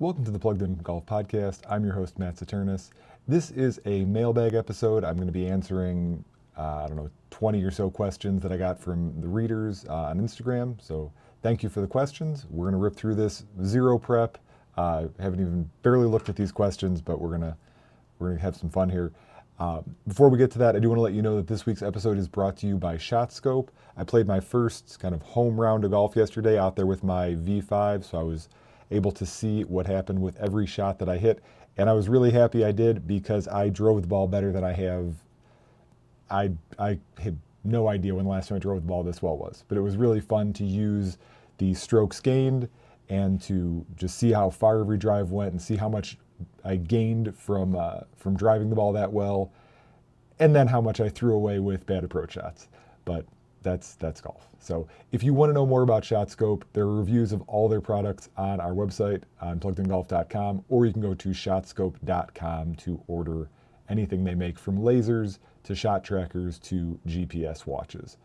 Welcome to the Plugged In Golf Podcast. I'm your host, Matt Saturnis. This is a mailbag episode. I'm going to be answering, 20 or so questions that I got from the readers on Instagram. So thank you for the questions. We're going to rip through this. Zero prep. Haven't even barely looked at these questions, but we're gonna have some fun here. Before we get to that, I do want to let you know that this week's episode is brought to you by ShotScope. I played my first kind of home round of golf yesterday out there with my V5, so I was able to see what happened with every shot that I hit. And I was really happy I did because I drove the ball better than I have. I had no idea when the last time I drove the ball this well was, but it was really fun to use the strokes gained and to just see how far every drive went and see how much I gained from driving the ball that well, and then how much I threw away with bad approach shots. But that's golf. So if you want to know more about ShotScope, there are reviews of all their products on our website on pluggedingolf.com, or you can go to shotscope.com to order anything they make, from lasers to shot trackers to GPS watches.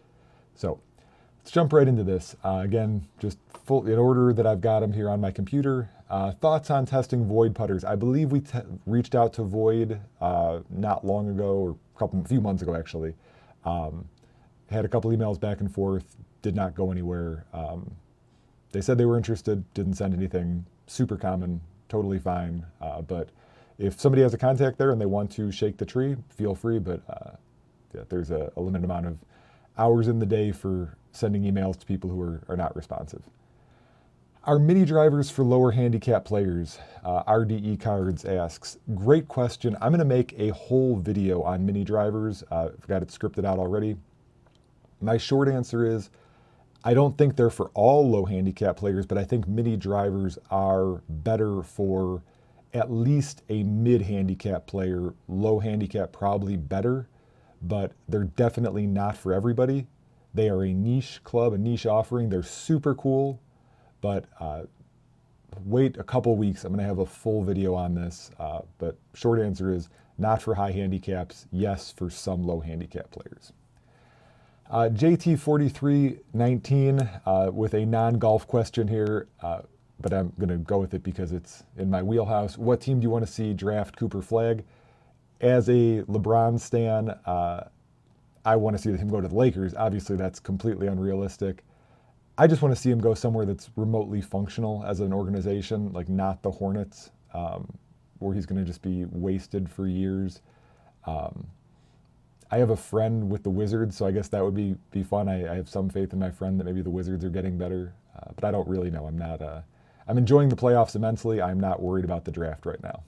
So let's jump right into this. Again, just full in order that I've got them here on my computer. Thoughts on testing Void putters. I believe we reached out to Void not long ago, or a few months ago actually. Had a couple emails back and forth, did not go anywhere. They said they were interested, didn't send anything. Super common, totally fine. But if somebody has a contact there and they want to shake the tree, feel free. But yeah, there's a limited amount of hours in the day for sending emails to people who are not responsive. Are mini drivers for lower handicap players? RDE Cards asks, great question. I'm going to make a whole video on mini drivers. I've got it scripted out already. My short answer is, I don't think they're for all low handicap players, but I think mini drivers are better for at least a mid handicap player. Low handicap probably better, but they're definitely not for everybody. They are a niche club, a niche offering. They're super cool, but wait a couple weeks. I'm going to have a full video on this, but short answer is not for high handicaps. Yes, for some low handicap players. JT4319 with a non-golf question here, but I'm going to go with it because it's in my wheelhouse. What team do you want to see draft Cooper Flagg? As a LeBron stan, I want to see him go to the Lakers. Obviously, that's completely unrealistic. I just want to see him go somewhere that's remotely functional as an organization, like not the Hornets, where he's going to just be wasted for years. I have a friend with the Wizards, so I guess that would be fun. I have some faith in my friend that maybe the Wizards are getting better, but I don't really know. I'm enjoying the playoffs immensely. I'm not worried about the draft right now.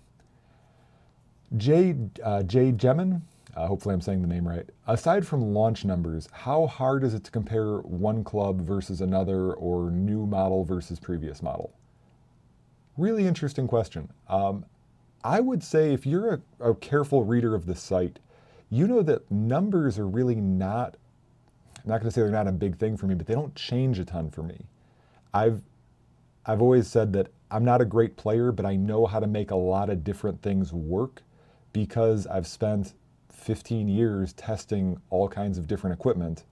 Jay Gemin, hopefully I'm saying the name right. Aside from launch numbers, how hard is it to compare one club versus another, or new model versus previous model? Really interesting question. I would say if you're a careful reader of the site, you know that numbers are really not, I'm not going to say they're not a big thing for me, but they don't change a ton for me. I've always said that I'm not a great player, but I know how to make a lot of different things work because I've spent 15 years testing all kinds of different equipment.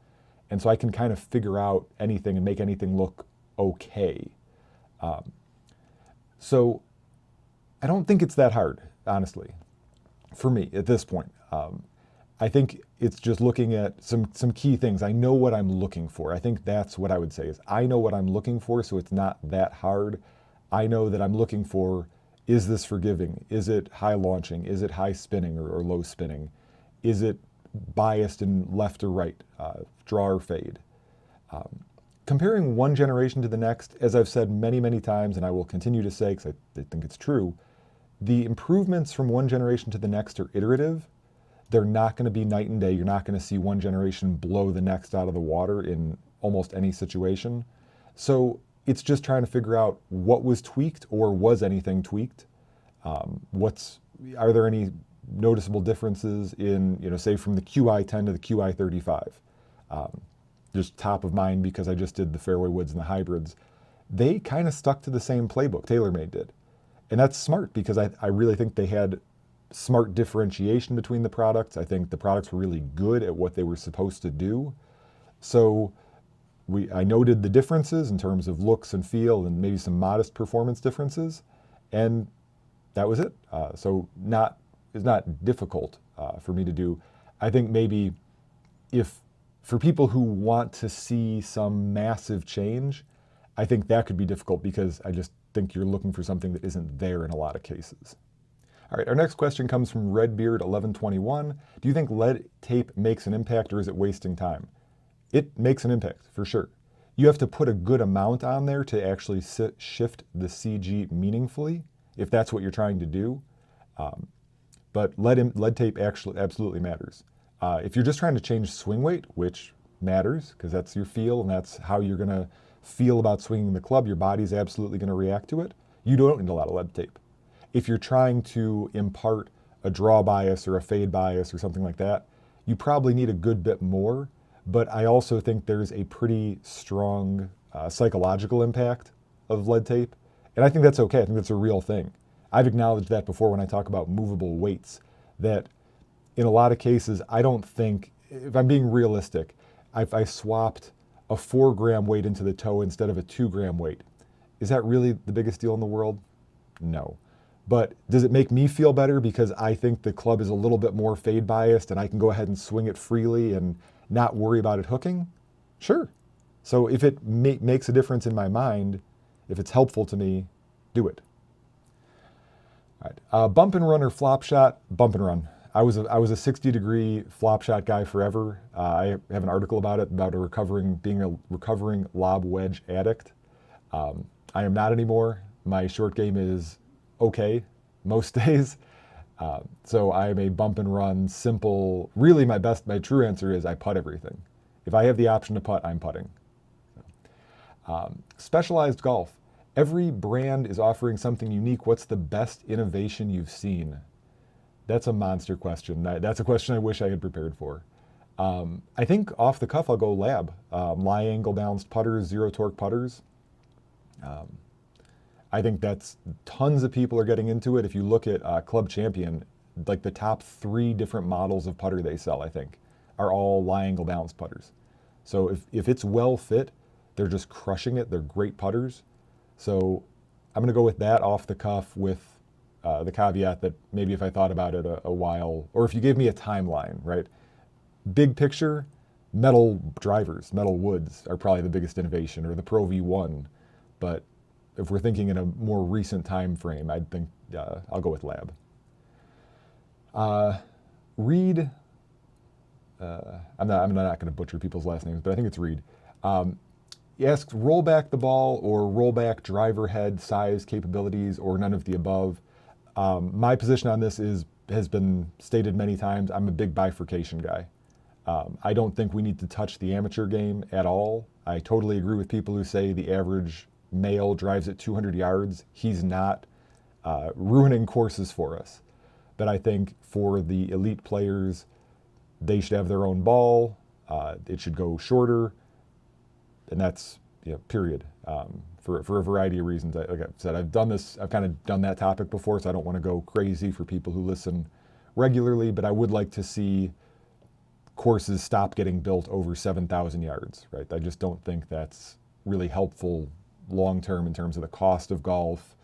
And so I can kind of figure out anything and make anything look okay. So I don't think it's that hard, honestly, for me at this point. I think it's just looking at some key things. I know what I'm looking for. I think that's what I would say is I know what I'm looking for, so it's not that hard. I know that I'm looking for, is this forgiving? Is it high launching? Is it high spinning or low spinning? Is it biased in left or right, draw or fade? Comparing one generation to the next, as I've said many, many times, and I will continue to say because I think it's true, the improvements from one generation to the next are iterative. They're not going to be night and day. You're not going to see one generation blow the next out of the water in almost any situation. So it's just trying to figure out what was tweaked, or was anything tweaked? Are there any noticeable differences in, say from the QI10 to the QI35? Just top of mind because I just did the fairway woods and the hybrids. They kind of stuck to the same playbook, TaylorMade did. And that's smart because I really think they had smart differentiation between the products. I think the products were really good at what they were supposed to do. So I noted the differences in terms of looks and feel and maybe some modest performance differences. And that was it. So it's not difficult for me to do. I think maybe if for people who want to see some massive change, I think that could be difficult because I just think you're looking for something that isn't there in a lot of cases. All right, our next question comes from Redbeard1121. Do you think lead tape makes an impact or is it wasting time? It makes an impact, for sure. You have to put a good amount on there to actually shift the CG meaningfully, if that's what you're trying to do. But lead tape actually absolutely matters. If you're just trying to change swing weight, which matters because that's your feel and that's how you're going to feel about swinging the club, your body's absolutely going to react to it, you don't need a lot of lead tape. If you're trying to impart a draw bias or a fade bias or something like that, you probably need a good bit more. But I also think there's a pretty strong psychological impact of lead tape. And I think that's okay. I think that's a real thing. I've acknowledged that before when I talk about movable weights, that in a lot of cases, I don't think, if I'm being realistic, if I swapped a 4-gram weight into the toe instead of a 2-gram weight, is that really the biggest deal in the world? No. But does it make me feel better because I think the club is a little bit more fade biased and I can go ahead and swing it freely and not worry about it hooking? Sure. So if it makes a difference in my mind, if it's helpful to me, do it. All right. Bump and run or flop shot? Bump and run. I was a 60-degree flop shot guy forever. I have an article about it, about being a recovering lob wedge addict. I am not anymore. My short game is okay most days. So I am a bump and run, simple. Really, my true answer is I putt everything. If I have the option to putt, I'm putting. Specialized golf. Every brand is offering something unique. What's the best innovation you've seen? That's a monster question. That's a question I wish I had prepared for. I think off the cuff, I'll go Lab. Lie angle balanced putters, zero torque putters. I think that's tons of people are getting into it. If you look at Club Champion, like the top 3 different models of putter they sell, I think, are all lie angle balanced putters. So if it's well fit, they're just crushing it. They're great putters. So I'm going to go with that off the cuff with the caveat that maybe if I thought about it a while, or if you gave me a timeline, right? Big picture, metal drivers, metal woods are probably the biggest innovation, or the Pro V1. But if we're thinking in a more recent time frame, I'd think I'll go with Lab. Reed, I'm not going to butcher people's last names, but I think it's Reed. He asks, roll back the ball or roll back driver head size capabilities or none of the above. My position on this has been stated many times. I'm a big bifurcation guy. I don't think we need to touch the amateur game at all. I totally agree with people who say the average male drives at 200 yards. He's not ruining courses for us. But I think for the elite players, they should have their own ball. It should go shorter. And that's, period. For a variety of reasons. Like I said, I've kind of done that topic before, so I don't want to go crazy for people who listen regularly, but I would like to see courses stop getting built over 7,000 yards, right? I just don't think that's really helpful long-term in terms of the cost of golf,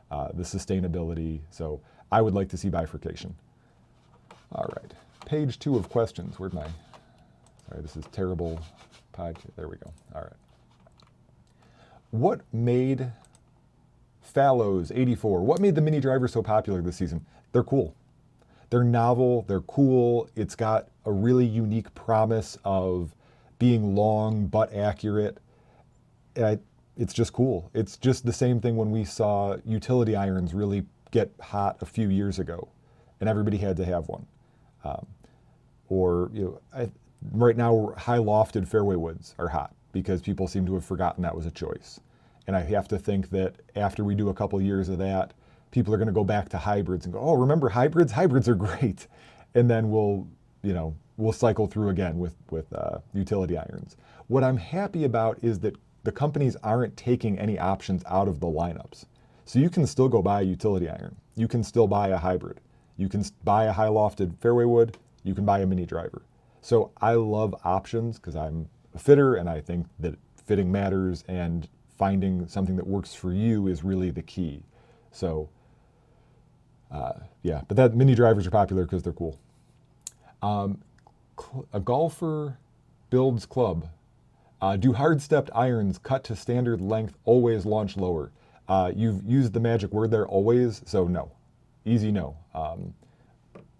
the sustainability. So I would like to see bifurcation. All right, page 2 of questions. Sorry, this is terrible podcast. There we go. All right. What made Fallows 84, what made the mini driver so popular this season? They're cool. They're novel, they're cool. It's got a really unique promise of being long but accurate. It's just cool. It's just the same thing when we saw utility irons really get hot a few years ago and everybody had to have one. Right now, high lofted fairway woods are hot because people seem to have forgotten that was a choice. And I have to think that after we do a couple years of that, people are going to go back to hybrids and go, oh, remember hybrids? Hybrids are great. And then we'll cycle through again with utility irons. What I'm happy about is that the companies aren't taking any options out of the lineups. So you can still go buy a utility iron. You can still buy a hybrid. You can buy a high lofted fairway wood. You can buy a mini driver. So I love options because I'm a fitter and I think that fitting matters and finding something that works for you is really the key. So Yeah, but that mini drivers are popular because they're cool. A golfer builds club. Do hard-stepped irons cut to standard length always launch lower? You've used the magic word there, always, so no. Easy no.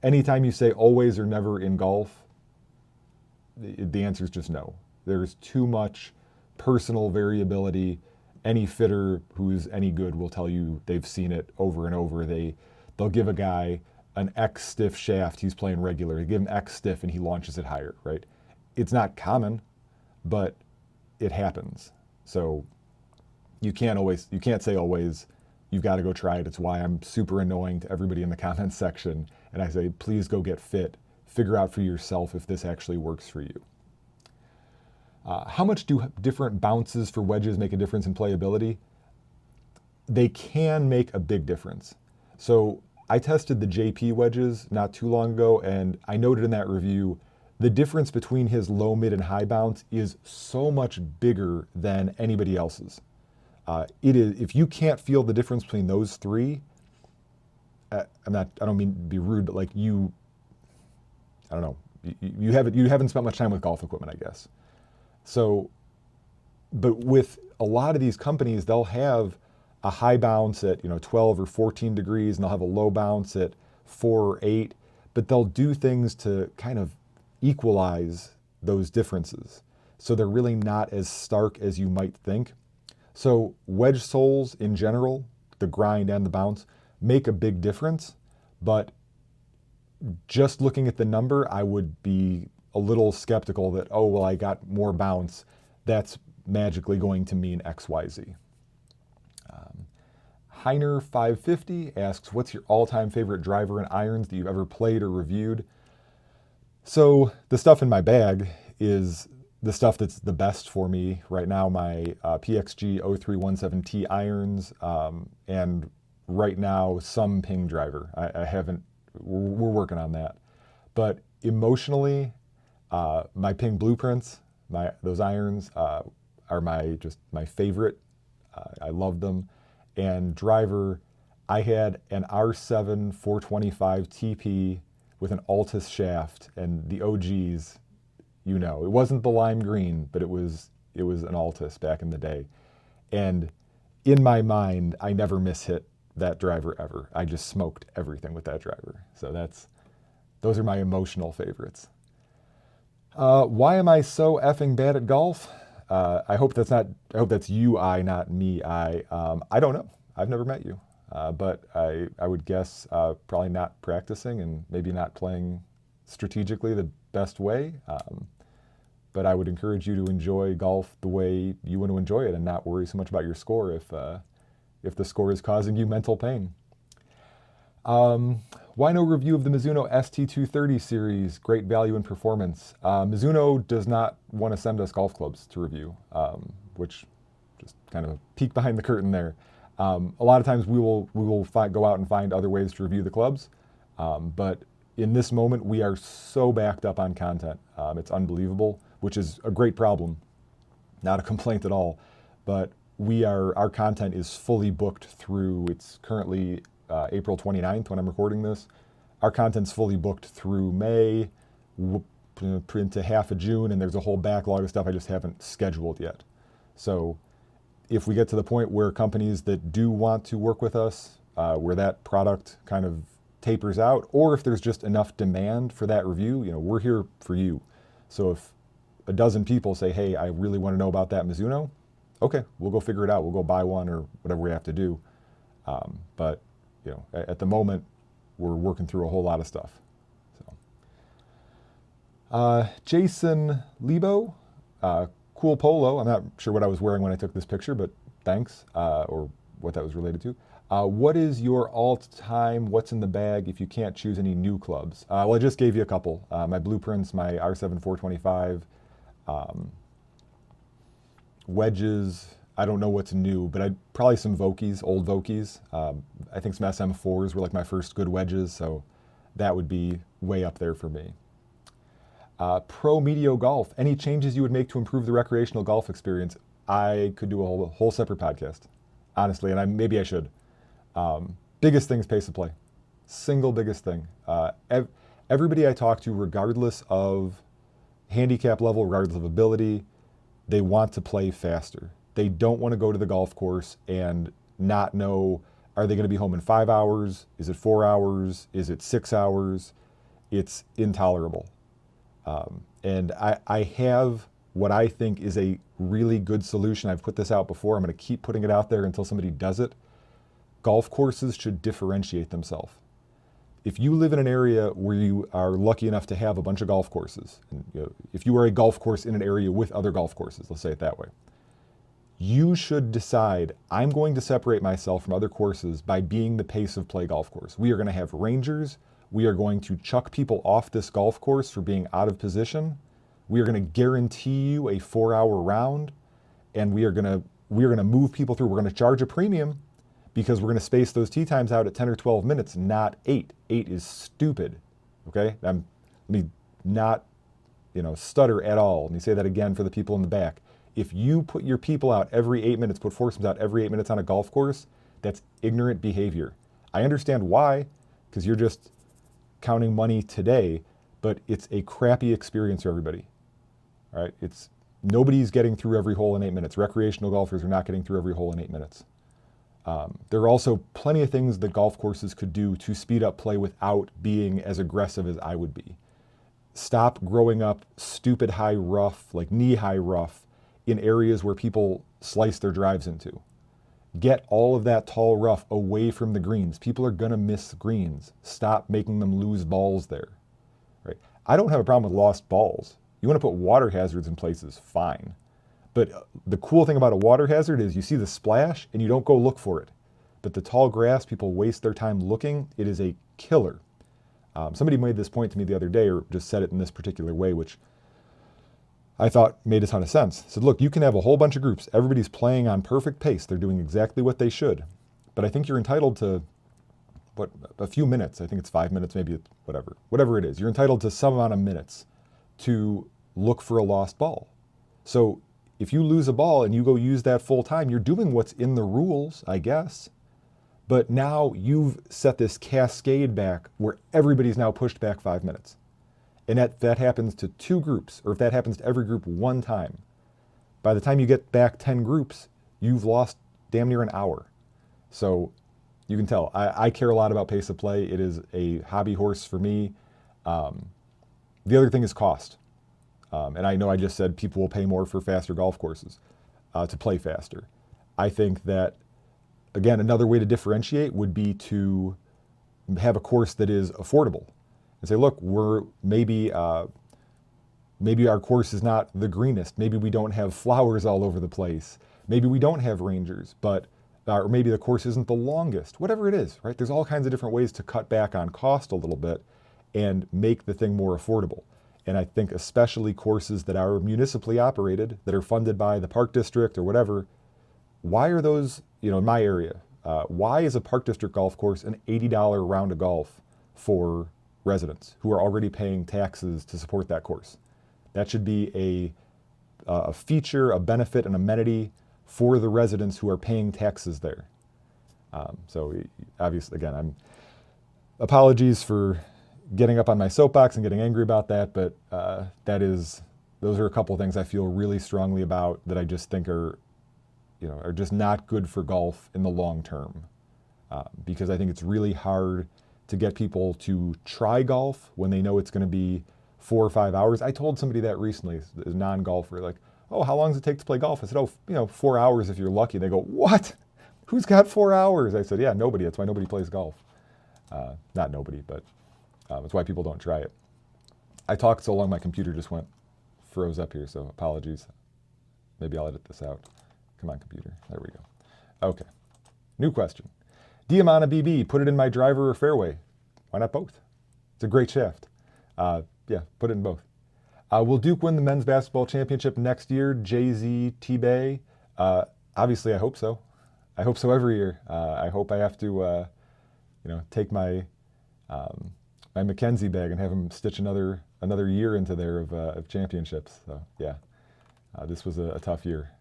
Anytime you say always or never in golf, the answer is just no. There's too much personal variability. Any fitter who's any good will tell you they've seen it over and over. They'll give a guy an X stiff shaft, he's playing regular. They give him X stiff and he launches it higher, right? It's not common, but it happens. So you can't say always. You've got to go try it. It's why I'm super annoying to everybody in the comments section. And I say, please go get fit. Figure out for yourself if this actually works for you. How much do different bounces for wedges make a difference in playability? They can make a big difference. So I tested the JP wedges not too long ago, and I noted in that review, the difference between his low, mid, and high bounce is so much bigger than anybody else's. It is, if you can't feel the difference between those three, I don't mean to be rude, but like you haven't spent much time with golf equipment, I guess. So, but with a lot of these companies, they'll have a high bounce at 12 or 14 degrees, and they'll have a low bounce at 4 or 8, but they'll do things to kind of equalize those differences. So they're really not as stark as you might think. So wedge soles in general, the grind and the bounce, make a big difference, but just looking at the number, I would be a little skeptical that, oh, well, I got more bounce. That's magically going to mean X, Y, Z. Heiner 550 asks, what's your all-time favorite driver and irons that you've ever played or reviewed? So the stuff in my bag is the stuff that's the best for me right now, my PXG 0317T irons, and right now some ping driver. We're working on that. But emotionally, my ping blueprints, those irons are my favorite. I love them. And driver, I had an R7 425 TP with an Altus shaft, and the OGs, it wasn't the lime green, but it was an Altus back in the day. And in my mind, I never mishit that driver ever. I just smoked everything with that driver. So those are my emotional favorites. Why am I so effing bad at golf? I hope that's you, not me, I don't know. I've never met you. But I would guess probably not practicing and maybe not playing strategically the best way. But I would encourage you to enjoy golf the way you want to enjoy it and not worry so much about your score if the score is causing you mental pain. Why no review of the Mizuno ST230 series? Great value and performance. Mizuno does not want to send us golf clubs to review, which just kind of a peek behind the curtain there. A lot of times we will go out and find other ways to review the clubs, but in this moment we are so backed up on content. It's unbelievable, which is a great problem, not a complaint at all. But our content is fully booked through. It's currently April 29th when I'm recording this. Our content's fully booked through May, into half of June, and there's a whole backlog of stuff I just haven't scheduled yet. So if we get to the point where companies that do want to work with us, where that product kind of tapers out, or if there's just enough demand for that review, we're here for you. So if a dozen people say, hey, I really want to know about that Mizuno, okay, we'll go figure it out. We'll go buy one or whatever we have to do. But at the moment, we're working through a whole lot of stuff. So, Jason Lebo, cool polo. I'm not sure what I was wearing when I took this picture, but thanks, or what that was related to. What is your all-time what's in the bag if you can't choose any new clubs? Well, I just gave you a couple. My blueprints, my R7 425, wedges. I don't know what's new, but probably some Vokeys, old Vokeys. I think some SM4s were like my first good wedges, so that would be way up there for me. Pro Medio Golf, any changes you would make to improve the recreational golf experience? I could do a whole separate podcast, honestly, and maybe I should. Biggest thing is pace of play. Single biggest thing. Everybody I talk to, regardless of handicap level, regardless of ability, they want to play faster. They don't want to go to the golf course and not know, are they going to be home in 5 hours? Is it 4 hours? Is it 6 hours? It's intolerable. And I have what I think is a really good solution. I've put this out before. I'm going to keep putting it out there until somebody does it. Golf courses should differentiate themselves. If you live in an area where you are lucky enough to have a bunch of golf courses, and, if you are a golf course in an area with other golf courses, let's say it that way, you should decide, I'm going to separate myself from other courses by being the pace of play golf course. We are going to have rangers. We are going to chuck people off this golf course for being out of position. We are going to guarantee you a 4-hour round, and we are going to move people through. We're going to charge a premium because we're going to space those tee times out at 10 or 12 minutes, not 8. 8 is stupid. Okay? Let me not, stutter at all. Let me say that again for the people in the back. If you put your people out every 8 minutes, put foursomes out every 8 minutes on a golf course, that's ignorant behavior. I understand why, because you're just counting money today, but it's a crappy experience for everybody. All right? Nobody's getting through every hole in 8 minutes. Recreational golfers are not getting through every hole in 8 minutes. There are also plenty of things that golf courses could do to speed up play without being as aggressive as I would be. Stop growing up stupid high rough, like knee-high rough, in areas where people slice their drives into. Get all of that tall rough away from the greens. People are gonna miss greens. Stop making them lose balls there. Right? I don't have a problem with lost balls. You wanna put water hazards in places, fine. But the cool thing about a water hazard is you see the splash and you don't go look for it. But the tall grass, people waste their time looking. It is a killer. Somebody made this point to me the other day, or just said it in this particular way, which I thought made a ton of sense. Said, look, you can have a whole bunch of groups. Everybody's playing on perfect pace. They're doing exactly what they should. But I think you're entitled to, a few minutes. I think it's 5 minutes, maybe it's whatever it is. You're entitled to some amount of minutes to look for a lost ball. So if you lose a ball and you go use that full time, you're doing what's in the rules, I guess. But now you've set this cascade back where everybody's now pushed back 5 minutes. And that happens to 2 groups, or if that happens to every group one time, by the time you get back 10 groups, you've lost damn near an hour. So you can tell, I care a lot about pace of play. It is a hobby horse for me. The other thing is cost. And I know I just said people will pay more for faster golf courses to play faster. I think that, again, another way to differentiate would be to have a course that is affordable. And say, look, maybe our course is not the greenest. Maybe we don't have flowers all over the place. Maybe we don't have rangers, or maybe the course isn't the longest. Whatever it is, right? There's all kinds of different ways to cut back on cost a little bit and make the thing more affordable. And I think especially courses that are municipally operated, that are funded by the park district or whatever, why are those, in my area, why is a park district golf course an $80 round of golf for residents who are already paying taxes to support that course? That should be a feature, a benefit, an amenity for the residents who are paying taxes there. So obviously, again, apologies for getting up on my soapbox and getting angry about that, but those are a couple of things I feel really strongly about that I just think are just not good for golf in the long term. Because I think it's really hard to get people to try golf when they know it's going to be 4 or 5 hours. I told somebody that recently, a non-golfer, like, oh, how long does it take to play golf? I said, 4 hours if you're lucky. They go, what? Who's got 4 hours? I said, yeah, nobody. That's why nobody plays golf. Not nobody, but that's why people don't try it. I talked so long my computer just froze up here, so apologies. Maybe I'll edit this out. Come on, computer. There we go. Okay. New question. Diamana BB, put it in my driver or fairway. Why not both? It's a great shaft. Yeah, put it in both. Will Duke win the men's basketball championship next year? Jay-Z, T-Bay? Obviously, I hope so. I hope so every year. I hope I have to, take my Mackenzie bag and have him stitch another year into there of championships. So yeah, this was a tough year.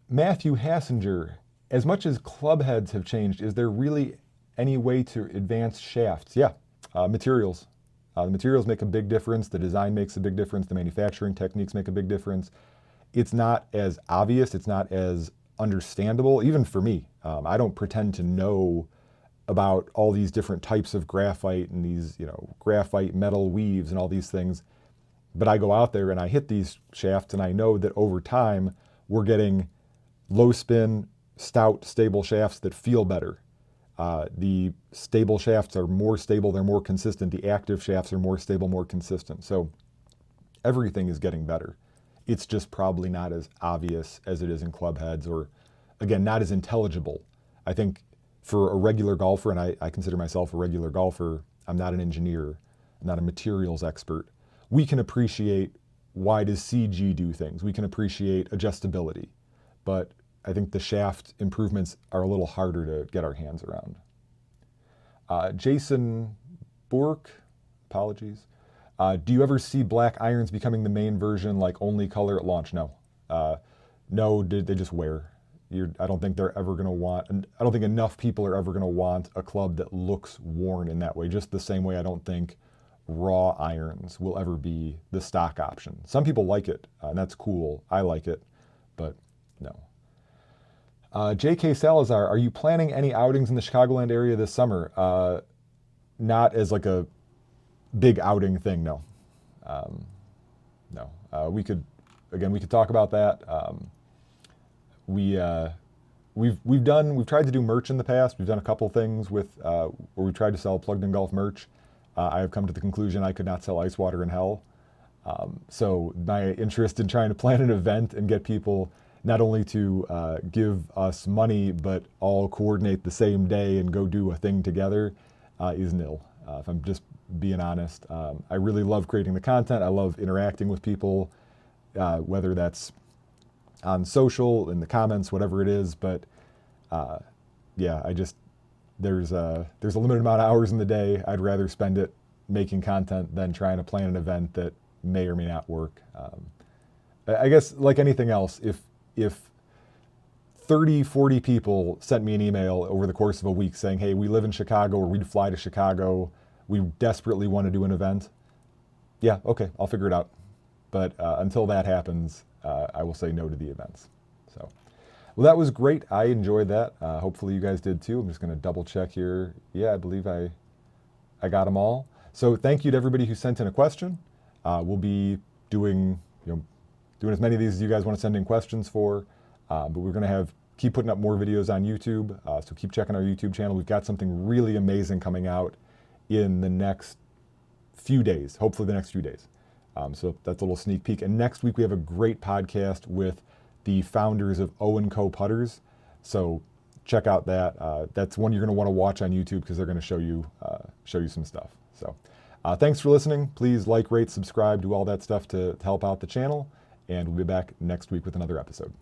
Matthew Hassinger, As much as club heads have changed, is there really any way to advance shafts? Yeah, materials. The materials make a big difference. The design makes a big difference. The manufacturing techniques make a big difference. It's not as obvious. It's not as understandable, even for me. I don't pretend to know about all these different types of graphite and these, graphite metal weaves and all these things. But I go out there and I hit these shafts and I know that over time we're getting low spin, stout, stable shafts that feel better. The stable shafts are more stable, they're more consistent. The active shafts are more stable, more consistent. So everything is getting better. It's just probably not as obvious as it is in club heads, or again, not as intelligible. I think for a regular golfer, and I consider myself a regular golfer, I'm not an engineer, I'm not a materials expert. We can appreciate why does CG do things. We can appreciate adjustability, but I think the shaft improvements are a little harder to get our hands around. Jason Bork, apologies. Do you ever see black irons becoming the main version, like only color at launch? No. No, they just wear. I don't think they're ever going to want, and I don't think enough people are ever going to want a club that looks worn in that way. Just the same way I don't think raw irons will ever be the stock option. Some people like it, and that's cool. I like it, but no. J.K. Salazar, are you planning any outings in the Chicagoland area this summer? Not as like a big outing thing, no. No. We could talk about that. We've tried to do merch in the past. We've done a couple things with where we tried to sell plugged in golf merch. I have come to the conclusion I could not sell ice water in hell. So my interest in trying to plan an event and get people not only to give us money, but all coordinate the same day and go do a thing together is nil. If I'm just being honest, I really love creating the content. I love interacting with people, whether that's on social, in the comments, whatever it is. But yeah, there's a limited amount of hours in the day. I'd rather spend it making content than trying to plan an event that may or may not work. I guess like anything else, if 30, 40 people sent me an email over the course of a week saying, hey, we live in Chicago, or we'd fly to Chicago, we desperately want to do an event, yeah, okay, I'll figure it out. But until that happens, I will say no to the events. So, well, that was great. I enjoyed that. Hopefully you guys did too. I'm just going to double check here. Yeah, I believe I got them all. So thank you to everybody who sent in a question. We'll be doing as many of these as you guys want to send in questions for. But we're going to keep putting up more videos on YouTube. So keep checking our YouTube channel. We've got something really amazing coming out in the next few days, hopefully the next few days. So that's a little sneak peek. And next week we have a great podcast with the founders of O & Co Putters. So check out that. That's one you're going to want to watch on YouTube because they're going to show you some stuff. So thanks for listening. Please like, rate, subscribe, do all that stuff to help out the channel. And we'll be back next week with another episode.